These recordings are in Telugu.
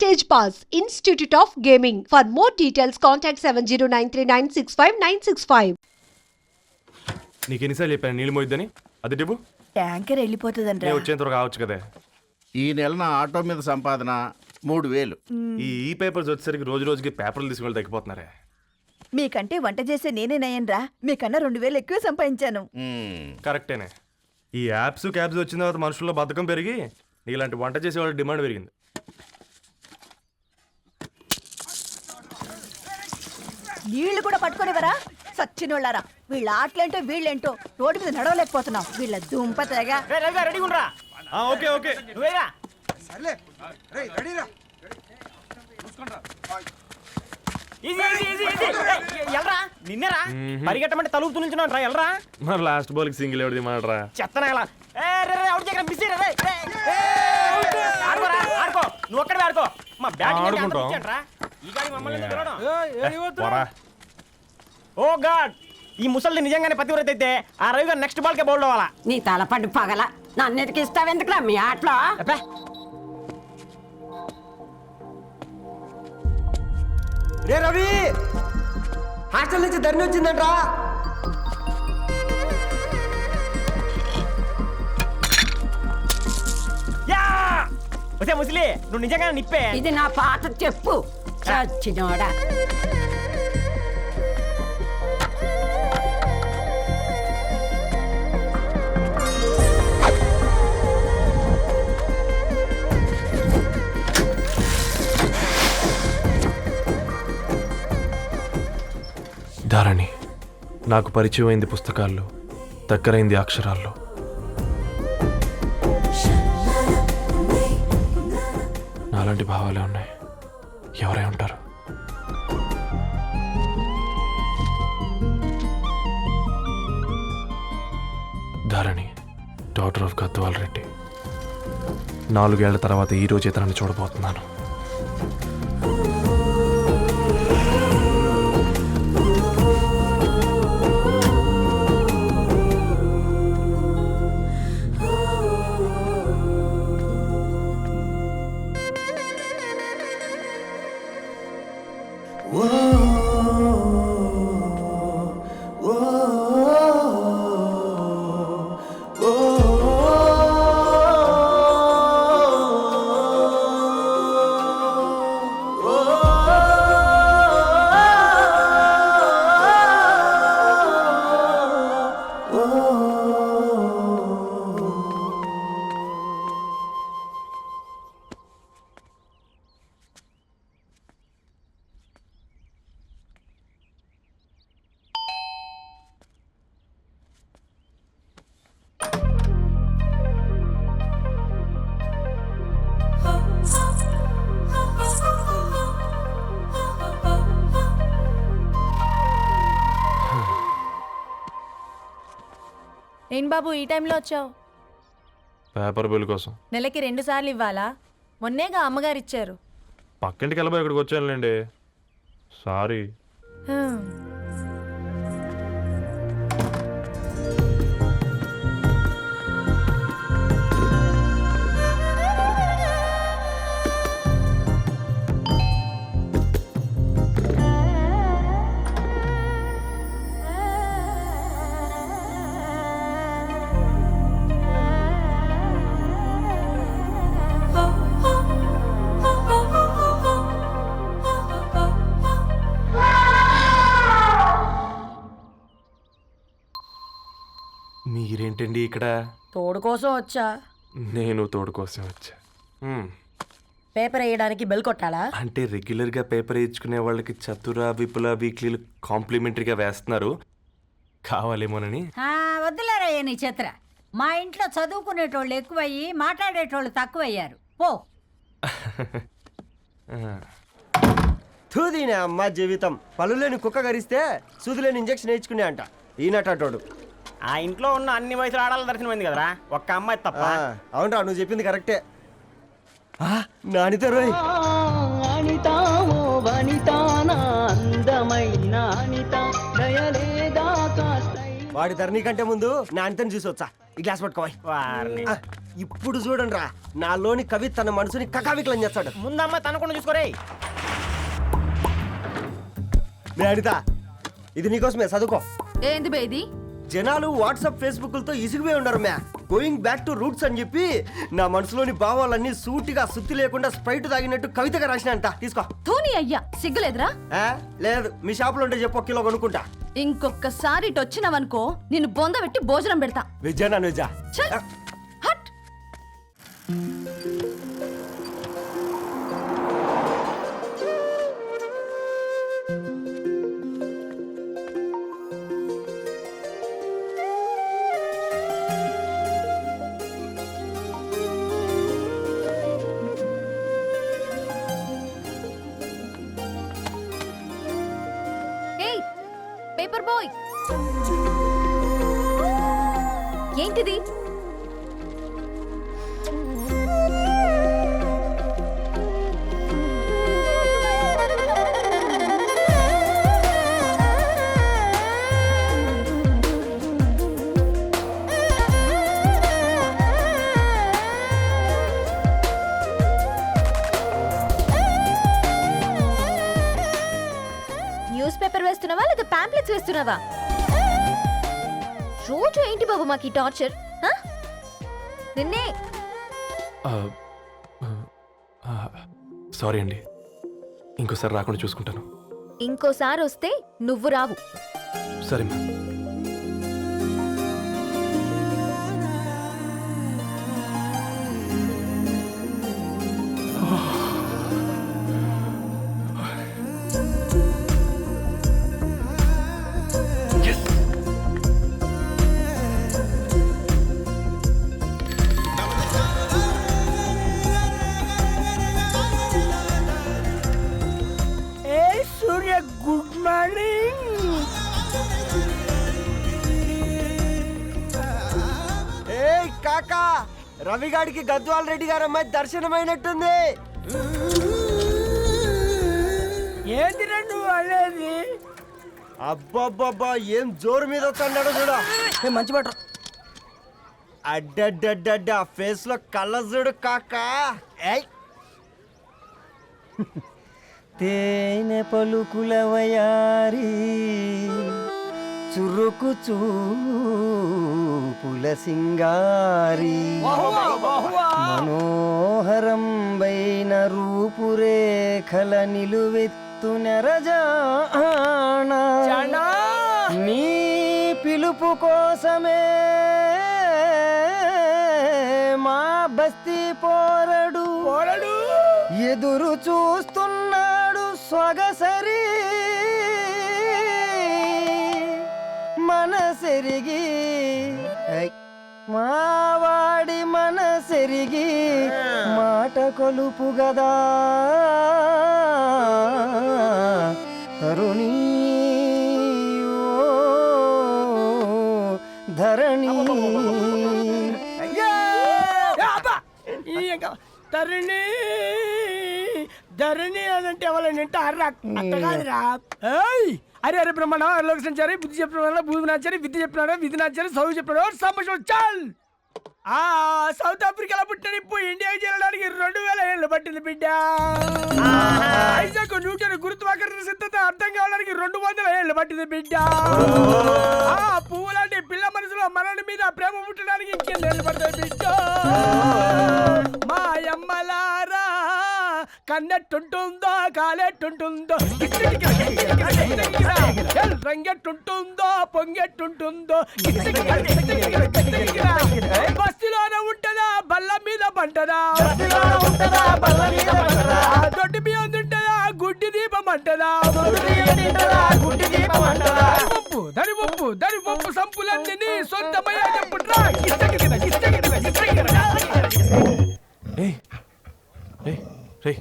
Stage Pass, Institute of Gaming. For more details, contact 7093965965. నీకు ఎన్నిసార్లు చెప్పాను నీళ్ళు మోయిద్దని? అది టిప్పు ట్యాంకర్ వెళ్ళిపోతుందంట. వచ్చేంత వరకు కావచ్చు కదా. ఈ నెల నా ఆటో మీద సంపాదన 3000. ఈ పేపర్స్ వచ్చేసరికి రోజు రోజుకి పేపర్లు తీసుకుని తగ్గిపోతున్నారే. మీకంటే వంట చేసే నేనే నయ్యన్రా, మీకన్నా 2000 ఎక్కువ సంపాదించాను. కరెక్టేనే. ఈ యాప్స్ క్యాబ్స్ వచ్చిన తర్వాత మనుషుల్లో బద్ధకం పెరిగి ఇలాంటి వంట చేసే వాళ్ళ డిమాండ్ పెరిగింది. నీళ్లు కూడా పట్టుకునేవరా సచ్చినోళ్ళారా. వీళ్ళ ఆటలేంటో వీళ్ళేంటో రోడ్డు మీద నడవలేకపోతున్నాం. వీళ్ళ దుంప తెగ. ఓకే ఓకే నిన్నరా పరిగెట్టమంటే తలుపుతూ నిల్చున్నాను రా. ఎల్రా మరి లాస్ట్ బాల్ కి సింగిల్ ఎవరిది మాడరా? చెత్తనా ఎలా ఆడుకో, నువ్వు ఒక్కడే ఆడుకో. మా బ్యాటింగ్ ఓ గాడ్, ఈ ముసలి నిజంగానే పతివ్రత అయితే ఆ రవి గారు నెక్స్ట్ బాల్ కే బౌల్డ్ అవ్వాలా. నీ తలపండు పగల నన్ను ఇస్తావెందుకురా మీ ఆటలో? రే రవి, హాస్టల్ నుంచి ధరణి వచ్చిందంట్రా. వచ్చే ముసలి, నువ్వు నిజంగానే నిప్పే. ఇది నా పాట చెప్పు చచ్చినోడా. ధారణి నాకు పరిచయం అయింది పుస్తకాల్లో, దగ్గరైంది అక్షరాల్లో. నాలాంటి భావాలే ఉన్నాయి. ఎవరై ఉంటారు? Dharani, daughter of Gadwal Reddy. 4 ఏళ్ల తర్వాత ఈ రోజు ఇతరాన్ని చూడబోతున్నాను. ఏం బాబు ఈ టైంలో వచ్చావు? పేపర్ బిల్ కోసం. నెలకి 2 సార్లు ఇవ్వాలా? మొన్నేగా అమ్మగారు ఇచ్చారు. పక్కింటికి వెళ్ళబోయి ఇక్కడికి వచ్చానులేండి. సారీ. మీరేంటండి ఇక్కడ? తోడు కోసం వచ్చా. నేను తోడు కోసం వచ్చా. పేపర్ వేయడానికి బెల్ కొట్టాలా? అంటే రెగ్యులర్గా పేపర్ వేయించుకునే వాళ్ళకి చతుర విపుల వీక్లీలు కాంప్లిమెంటరీగా వేస్తున్నారు, కావాలేమోనని. వద్దులేరా నీ చిత్ర. మా ఇంట్లో చదువుకునేటోళ్ళు ఎక్కువయ్యి మాట్లాడేటోళ్ళు తక్కువయ్యారు. పో. తూదీనే అమ్మ జీవితం. పళ్ళులేని కుక్క గరిస్తే సూదులేని ఇంజక్షన్ వేయించుకునే అంట ఈనటోడు. ఆ ఇంట్లో ఉన్న అన్ని వయసుల ఆడాల దర్శనమైంది కదరా, ఒక్క అమ్మాయి తప్ప. అవునరా, నువ్వు చెప్పింది కరెక్టే. నానితో రోయ్. వాడి ధరణి కంటే ముందు నానితని చూసి వచ్చా. ఈ గ్లాస్ పట్టుకోవాలి వారిని ఇప్పుడు చూడండి రా నాలోని కవి తన మనసుని కకావికలం చేస్తాడు. ముందమ్మ తనకుండా చూసుకోరే. మే అనిత ఇది నీకోసమే చదువుకో. ఏంది బేది? జనాలు వాట్సాప్ ఫేస్బుక్లతో ఇసిగిపోయి ఉన్నారు మ్యా. గోయింగ్ బ్యాక్ టు రూట్స్ అని చెప్పి నా మనసులోని భావాలన్నీ సూటిగా సుత్తి లేకుండా స్ప్రైట్ తాగినట్టు కవితగా రాసిన అంట. తీసుకో. ధోని అయ్యా సిగ్గులేదురా? లేదు మీ షాపులో ఉంటే చెప్పు, 1 కిలో కొనుక్కుంటా. ఇంకొకసారి ఇటు వచ్చినావనుకో నిన్ను బొంద పెట్టి భోజనం పెడతా. వెజ్జా నాన్ వెజ్జా? ఛల్! హట్! ఏయ్ పేపర్ బాయ్, ఏంటిది? న్యూస్ పేపర్ వేస్తున్నావా లేదా పాంప్లెట్స్ వేస్తున్నావా? రోజు ఏంటి బాబు మాకు ఈ టార్చర్? నిన్నే సారీ అండి, ఇంకోసారి రాకుండా చూసుకుంటాను. ఇంకోసారి వస్తే నువ్వు రావు. సరే మ్యామ్. సూర్య గుడ్ మార్నింగ్. ఏయ్ కాకా, రవిగాడికి గద్వాల్ రెడ్డి గారు అమ్మాయి దర్శనమైనట్టుంది. ఏంటి నువ్వు అనేది? అబ్బబ్బబ్బా ఏం జోరు మీద వస్తున్నాడో చూడ. మంచి బట్టర్. అడ్డడ్డడ్డ ఫేస్ లో కళ్ళ చూడు కాకా. ఏయ్ తేనె పలుకుల వయారి చురుకు చూపుల సింగారి మనోహరం వైన రూపురేఖల నిలువెత్తు నెరజానా నీ పిలుపు కోసమే మా బస్తీ పోరడు ఎదురు చూస్తున్నాడు స్వగసరి మనసెరిగి మావాడి మనసెరిగి మాట కొలుపు గదా తరుణీ ఓ ధరణి. తరుణి ధరణి అదంటే ఎవరైనా అట్ట కాదురా. అరే అరే బ్రహ్మణ లోక సంచారి బుద్ధి చెప్పిన భూమి నాచారి విద్య చెప్పినాడు విధి నాచారి చదువు చెప్పినాడు సంభాషణ చాల్. సౌత్ ఆఫ్రికాలో పుట్టిన ఇప్పుడు ఇండియాకి చేరడానికి 2000 ఏళ్ళు పట్టింది బిడ్డ. ఐజాక్ న్యూటన్ గురుత్వాకర్షణ సిద్ధత అర్థం కావడానికి 200 ఏళ్ళు పట్టింది బిడ్డ. పువ్వు లాంటి పిల్ల మనసులో మనని మీద ప్రేమ పుట్టడానికి ఇంకేళ్ళు పడతాయి బిడ్డ. మా అమ్మలారా కన్నెట్టుంటుందో కాలెట్టుంటుందో రంగెట్టుంటుందో పొంగెట్టుంటుందో బస్తిలోనే ఉంటదా బల్ల మీద పంటదా దొడ్డి బియ్యం తింటదా గుడ్డి దీపం అంటదా దరి పప్పు సంపులన్నీ సొంతమయ్యా చెప్పుట్రా. రే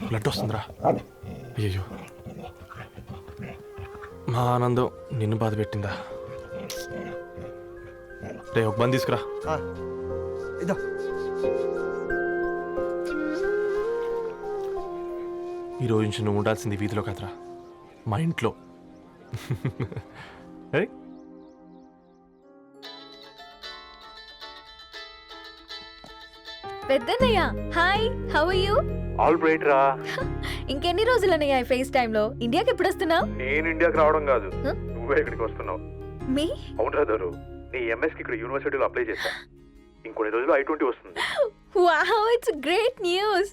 బ్లడ్ వస్తుందిరా. అయ్యో మా ఆనందం నిన్ను బాధ పెట్టిందా? రే ఒక బంద్ తీసుకురా. ఇదో ఈ రోజు నుంచి నువ్వు ఉండాల్సింది వీధిలో కాదురా, మా ఇంట్లో. పెద్దన్నయ్య hi how are you? All right రా. ఇంకెన్ని రోజులన్నయ్య ఈ ఫేస్ టైమ్ లో? ఇండియాకి ఎప్పుడు వస్తున్నావు? నేను ఇండియాకి రావడం కాదు, Huh? నువ్వే ఇక్కడికి వస్తున్నావు. మీ అవునరా దొరు, నీ ఎంఎస్ కి ఇక్కడ యూనివర్సిటీలో అప్లై చేశా. ఇంకొన్ని రోజులు I-20 వస్తుంది. Wow it's great news.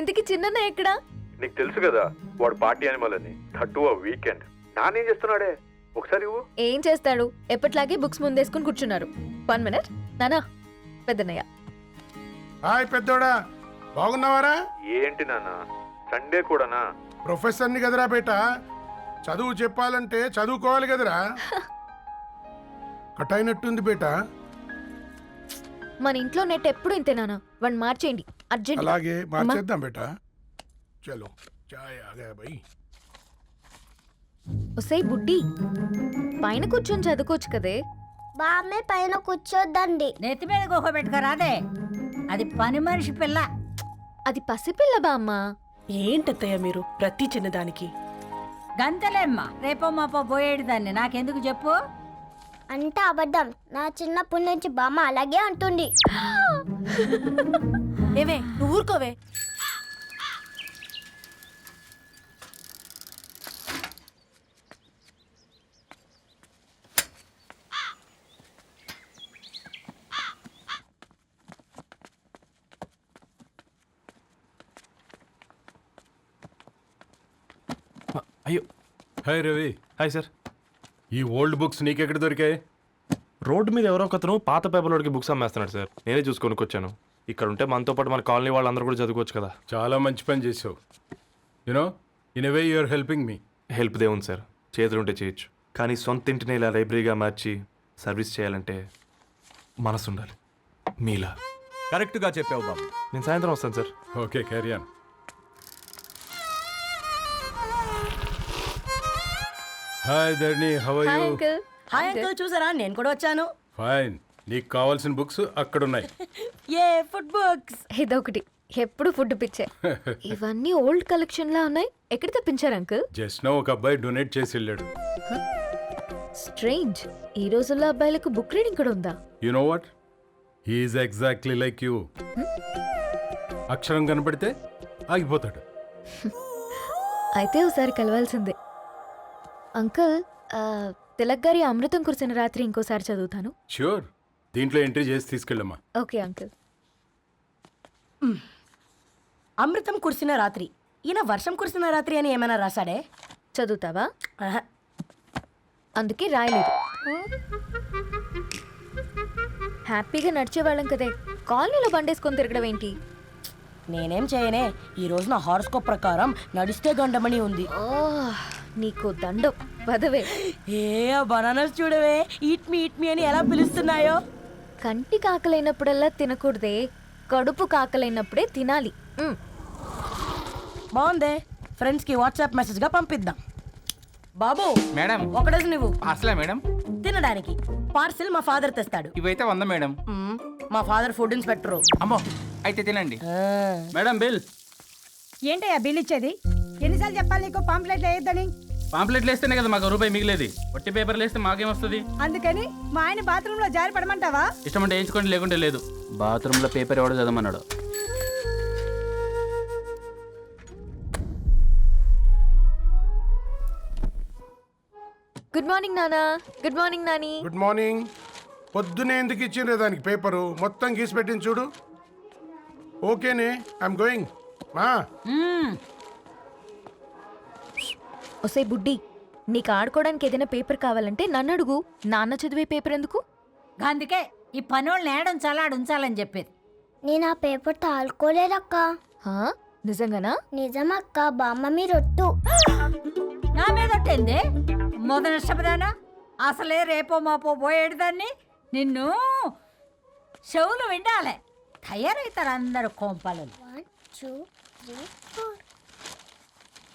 ఇంతకి చిన్నన్నయ్య ఎక్కడా? నీకు తెలుసు కదా వాడు పార్టీ అనిమల్ అని, థర్టూ ఆ వీకెండ్. నానేం చేస్తున్నాడే ఒకసారి ఇవ్వు. ఏం చేస్తాడు, ఎప్పట్లాగే బుక్స్ ముందేసుకుని కూర్చున్నారు. 1 minute నానా. పెద్దన్నయ్య హాయ్ పెద్దోడా, బాగున్నావారా? ఏంటి నాన్న సండే కూడానా? ప్రొఫెసర్ని కదరా బేట, చదువు చెప్పాలంటే చదువుకోవాలి కదరా. కట్ అయినట్టుంది బేట. మన ఇంట్లో నెట్ ఎప్పుడు ఇంతే నానా. వన్ మార్చేయండి అర్జెంట్. అలాగే మార్చేద్దాం బేట. చలో చాయ్ ఆగా భయ్. ఒసేయ్ బుడ్డి, పైన కూర్చొని చదువుకోవచ్చు కదే. బామ్మే పైన కూర్చోద్దండి. నెత్తి మీద గుహ పెట్టుకోరాదే, అది పని మనిషి పిల్ల. అది పసిపిల్ల బామ్మ. ఏంటత్తయ్య మీరు ప్రతి చిన్నదానికి? గంతలేమ్మా, రేపో మాపో పోయేడు దాన్ని నాకెందుకు చెప్పు. అంటే అబద్ధం. నా చిన్నప్పటి నుంచి బామ్మ అలాగే అంటుంది. ఏవే నువ్వు ఊరుకోవే. అయ్యో. హాయ్ రవి. Hi sir. ఈ ఓల్డ్ బుక్స్ నీకెక్కడ దొరికాయి? రోడ్డు మీద ఎవరో ఒకతను పాత పేపర్లోకి బుక్స్ అమ్మేస్తున్నాడు సార్. నేనే చూసుకొని వచ్చాను. ఇక్కడ ఉంటే మనతో పాటు మన కాలనీ వాళ్ళందరూ కూడా చదువుకోవచ్చు కదా. చాలా మంచి పని చేసావు. You know in a way you are helping me. Help దేవుంది సార్, చేతులుంటే చేయొచ్చు. కానీ సొంత ఇంటిని ఇలా లైబ్రరీగా మార్చి సర్వీస్ చేయాలంటే మనసు ఉండాలి. మీలా. కరెక్ట్గా చెప్పావు బాబు. నేను సాయంత్రం వస్తాను sir. Okay carry on. Hi Dharni, how are hi you? Uncle. Hi uncle, చూసారా నేను కూడా వచ్చాను. ఫైన్. నీకు కావాల్సిన బుక్స్ అక్కడ ఉన్నాయి. ఏ ఫుడ్ బుక్స్? ఇదొకటి, ఎప్పుడు ఫుడ్ పిచ్చే. ఇవన్నీ ఓల్డ్ కలెక్షన్ లా ఉన్నాయి. ఎక్కడ తెప్పించారు అంకుల్? జస్ట్ నో ఒక అబ్బాయి డొనేట్ చేసి వెళ్ళాడు. స్ట్రేంజ్, ఈ రోజుల్లో అబ్బాయిలకు బుక్ రీడింగ్ కూడా ఉందా? You know what, he is exactly like you. అక్షరం కనపడితే ఆగిపోతాడు. అయితే ఒకసారి కలవాల్సిందే. అంకుల్, తిలక్ గారి అమృతం కురిసిన రాత్రి ఇంకోసారి చదువుతాను. ష్యూర్, దీంట్లో ఎంట్రీ చేసి తీసుకెళ్ళమ్మా. Okay uncle. అమృతం కురిసిన రాత్రి. ఈయన వర్షం కురిసిన రాత్రి అని ఏమైనా రాశాడే? చదువుతావా? ఆహా. అందుకే రాయలేదు. హ్యాపీగా నడిచేవాళ్ళం కదే, కాలనీలో బండేసుకొని తిరగడం ఏంటి? నేనేం చేయనే, ఈ రోజు నా హారోస్కోప్ ప్రకారం నడిస్తే గండమని ఉంది. ఓ నీకు దండం పదవే. ఏ బనానాస్ చూడవే, ఈట్ మీ అని ఎలా పిలుస్తున్నాయో. కంటి కాకలైనప్పుడల్లా తినకూడదే, కడుపు కాకలైనప్పుడే తినాలి. బాగుందే, ఫ్రెండ్స్ కి వాట్సాప్ మెసేజ్ గా పంపిద్దాం. బాబు మేడం, ఒకడేసి నువ్వు అసలే మేడం తినడానికి పార్సిల్ మా ఫాదర్ తెస్తాడు. ఇవైతే 100 మేడం. మా ఫాదర్ ఫుడ్ ఇన్స్పెక్టర్. అమ్మో, అయితే తినండి మేడం. బిల్ ఏంటయ్యా బిల్ ఇచ్చేది? ఎన్నిసార్లు చెప్పాలి నీకు పాంప్లెట్ వేయొద్దని? పాంప్లెట్లు వేస్తేనే కదా మాకు రూపాయి మిగిలేది. వట్టి పేపర్లు వేస్తే మాకేమొస్తుంది? అందుకని మా ఆయన బాత్రూమ్ లో జారి పడమంటావా? ఇష్టం అంటే వేయించుకోండి, లేకుంటే లేదు. బాత్రూంలో పేపర్ ఎవడో చదవమన్నాడు. గుడ్ మార్నింగ్ నానా. Good morning Nani. Good morning. పొద్దునే ఎందుకు ఇచ్చిండ్రే దానికి పేపరు? మొత్తం గీసి పెట్టింది చూడు. ఓకేనే, ఐఎమ్ గోయింగ్. మా ఒసే బుడ్డి, నీకు ఆడుకోవడానికి ఏదైనా పేపర్ కావాలంటే నన్ను అడుగు. నాన్న చదివే పేపర్ ఎందుకు? అందుకే ఈ పనోళ్ళని ఏడుంచాలా ఉంచాలని చెప్పేది. నేను ఆ పేపర్ తాలుకోలేదక్క. హా? నిజంగానా? నిజమక్క, బామ్మ మీరొట్టు. నా మీద ఒట్టేంది మొదటి నష్టపదానా? అసలే రేపో మాపో పోయేడు దాన్ని. నిన్ను చెవులు వినాలే, తయారవుతారు అందరు కోంపాలు. 1 2 3 4